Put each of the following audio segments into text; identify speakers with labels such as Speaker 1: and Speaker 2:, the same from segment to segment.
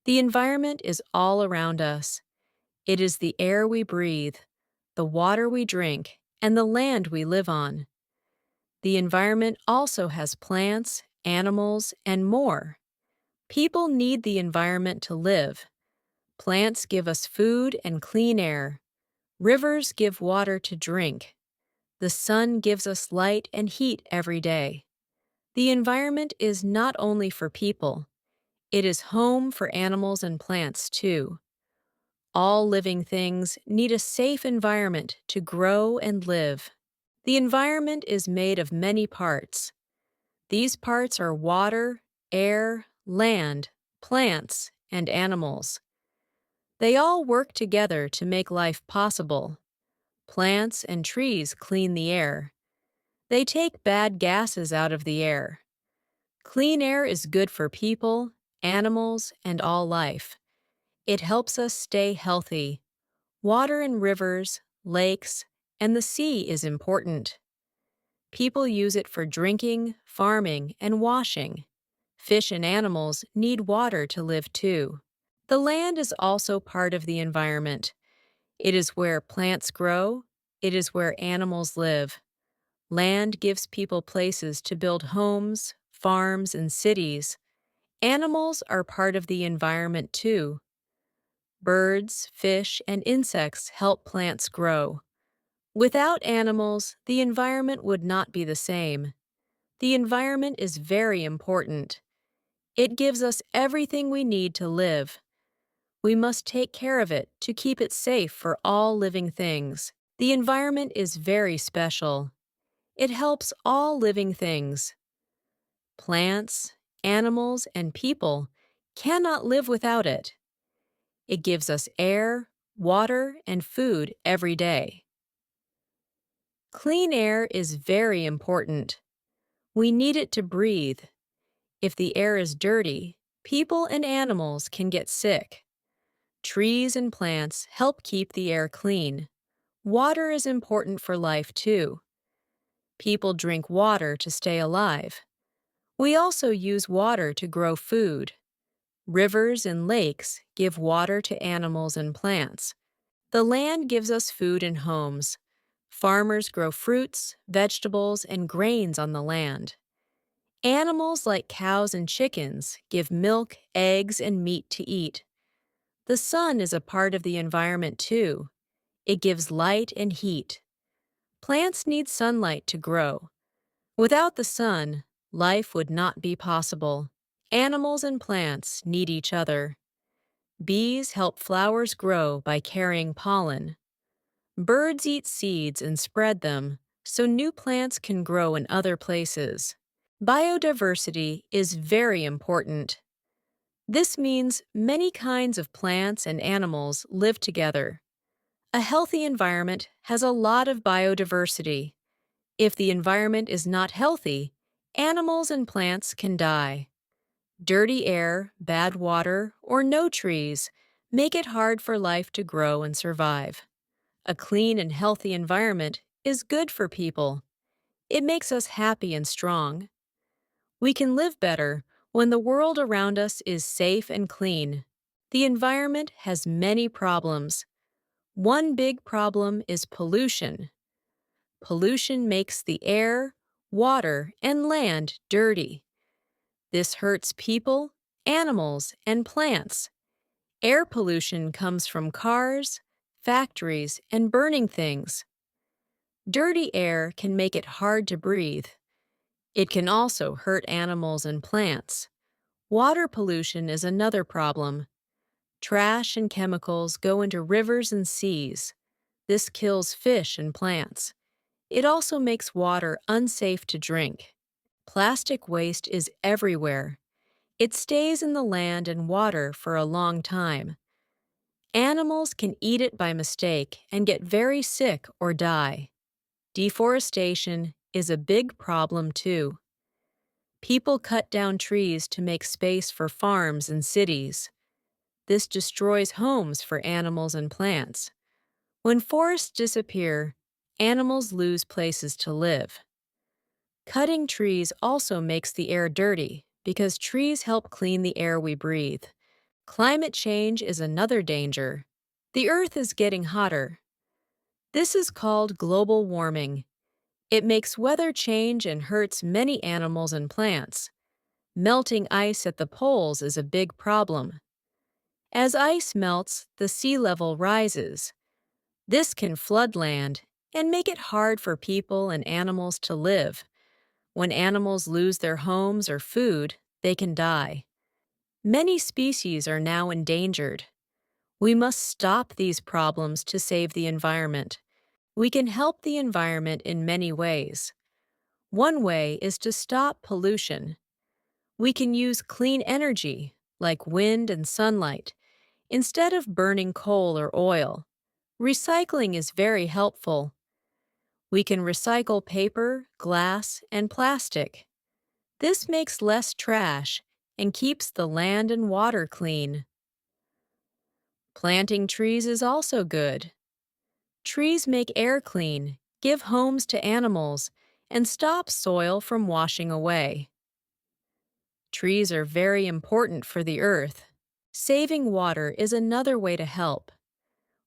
Speaker 1: The environment is all around us. It is the air we breathe, the water we drink, and the land we live on. The environment also has plants, animals, and more. People need the environment to live. Plants give us food and clean air. Rivers give water to drink. The sun gives us light and heat every day. The environment is not only for people, it is home for animals and plants too. All living things need a safe environment to grow and live. The environment is made of many parts. These parts are water, air, land, plants, and animals. They all work together to make life possible. Plants and trees clean the air. They take bad gases out of the air. Clean air is good for people, animals, and all life. It helps us stay healthy. Water in rivers, lakes, and the sea is important. People use it for drinking, farming, and washing. Fish and animals need water to live too. The land is also part of the environment. It is where plants grow. It is where animals live. Land gives people places to build homes, farms, and cities. Animals are part of the environment too. Birds, fish, and insects help plants grow. Without animals, the environment would not be the same. The environment is very important. It gives us everything we need to live. We must take care of it to keep it safe for all living things. The environment is very special. It helps all living things. Plants, animals, and people cannot live without it. It gives us air, water, and food every day. Clean air is very important. We need it to breathe. If the air is dirty, people and animals can get sick. Trees and plants help keep the air clean. Water is important for life too. People drink water to stay alive. We also use water to grow food. Rivers and lakes give water to animals and plants. The land gives us food and homes. Farmers grow fruits, vegetables, and grains on the land. Animals like cows and chickens give milk, eggs, and meat to eat. The sun is a part of the environment too. It gives light and heat. Plants need sunlight to grow. Without the sun, life would not be possible. Animals and plants need each other. Bees help flowers grow by carrying pollen. Birds eat seeds and spread them, so new plants can grow in other places. Biodiversity is very important. This means many kinds of plants and animals live together. A healthy environment has a lot of biodiversity. If the environment is not healthy, animals and plants can die. Dirty air, bad water, or no trees make it hard for life to grow and survive. A clean and healthy environment is good for people. It makes us happy and strong. We can live better when the world around us is safe and clean. The environment has many problems. One big problem is pollution. Pollution makes the air, water, and land dirty. This hurts people, animals, and plants. Air pollution comes from cars, factories, and burning things. Dirty air can make it hard to breathe. It can also hurt animals and plants. Water pollution is another problem. Trash and chemicals go into rivers and seas. This kills fish and plants. It also makes water unsafe to drink. Plastic waste is everywhere. It stays in the land and water for a long time. Animals can eat it by mistake and get very sick or die. Deforestation is a big problem too. People cut down trees to make space for farms and cities. This destroys homes for animals and plants. When forests disappear, animals lose places to live. Cutting trees also makes the air dirty because trees help clean the air we breathe. Climate change is another danger. The Earth is getting hotter. This is called global warming. It makes weather change and hurts many animals and plants. Melting ice at the poles is a big problem. As ice melts, the sea level rises. This can flood land and make it hard for people and animals to live. When animals lose their homes or food, they can die. Many species are now endangered. We must stop these problems to save the environment. We can help the environment in many ways. One way is to stop pollution. We can use clean energy, like wind and sunlight, instead of burning coal or oil. Recycling is very helpful. We can recycle paper, glass, and plastic. This makes less trash and keeps the land and water clean. Planting trees is also good. Trees make air clean, give homes to animals, and stop soil from washing away. Trees are very important for the earth. Saving water is another way to help.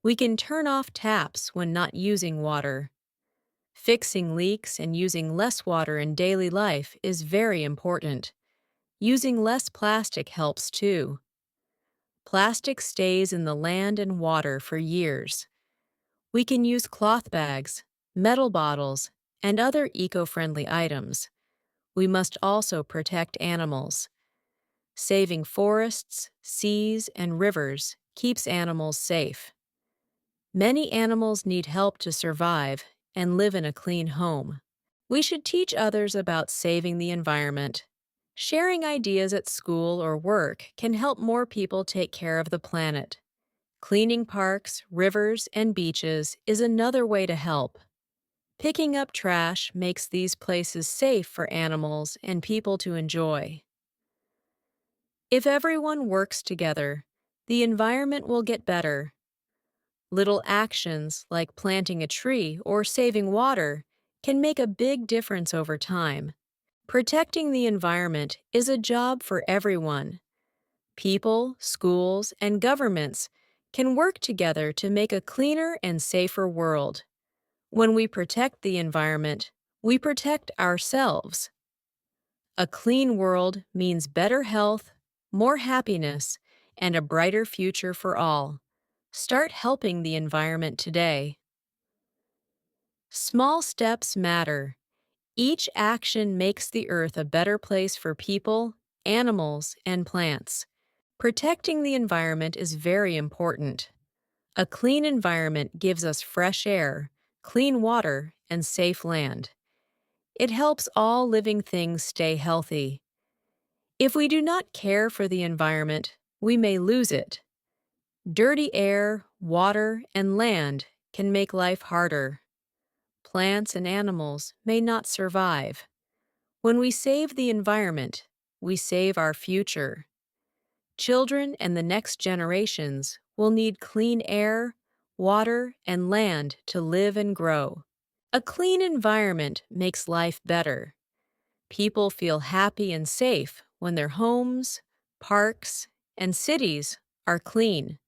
Speaker 1: We can turn off taps when not using water. Fixing leaks and using less water in daily life is very important. Using less plastic helps too. Plastic stays in the land and water for years. We can use cloth bags, metal bottles, and other eco-friendly items. We must also protect animals. Saving forests, seas, and rivers keeps animals safe. Many animals need help to survive and live in a clean home. We should teach others about saving the environment. Sharing ideas at school or work can help more people take care of the planet. Cleaning parks, rivers, and beaches is another way to help. Picking up trash makes these places safe for animals and people to enjoy. If everyone works together, the environment will get better. Little actions like planting a tree or saving water can make a big difference over time. Protecting the environment is a job for everyone. People, schools, and governments can work together to make a cleaner and safer world. When we protect the environment, we protect ourselves. A clean world means better health, more happiness, and a brighter future for all. Start helping the environment today. Small steps matter. Each action makes the earth a better place for people, animals, and plants. Protecting the environment is very important. A clean environment gives us fresh air, clean water, and safe land. It helps all living things stay healthy. If we do not care for the environment, we may lose it. Dirty air, water, and land can make life harder. Plants and animals may not survive. When we save the environment, we save our future. Children and the next generations will need clean air, water, and land to live and grow. A clean environment makes life better. People feel happy and safe when their homes, parks, and cities are clean.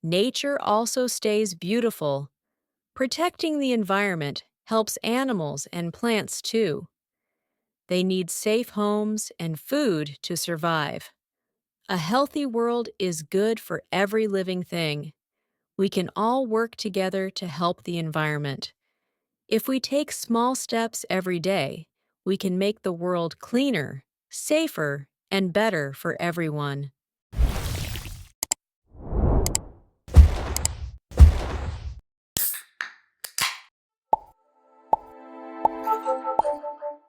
Speaker 1: Nature also stays beautiful. Protecting the environment helps animals and plants too. They need safe homes and food to survive. A healthy world is good for every living thing. We can all work together to help the environment. If we take small steps every day, we can make the world cleaner, safer, and better for everyone.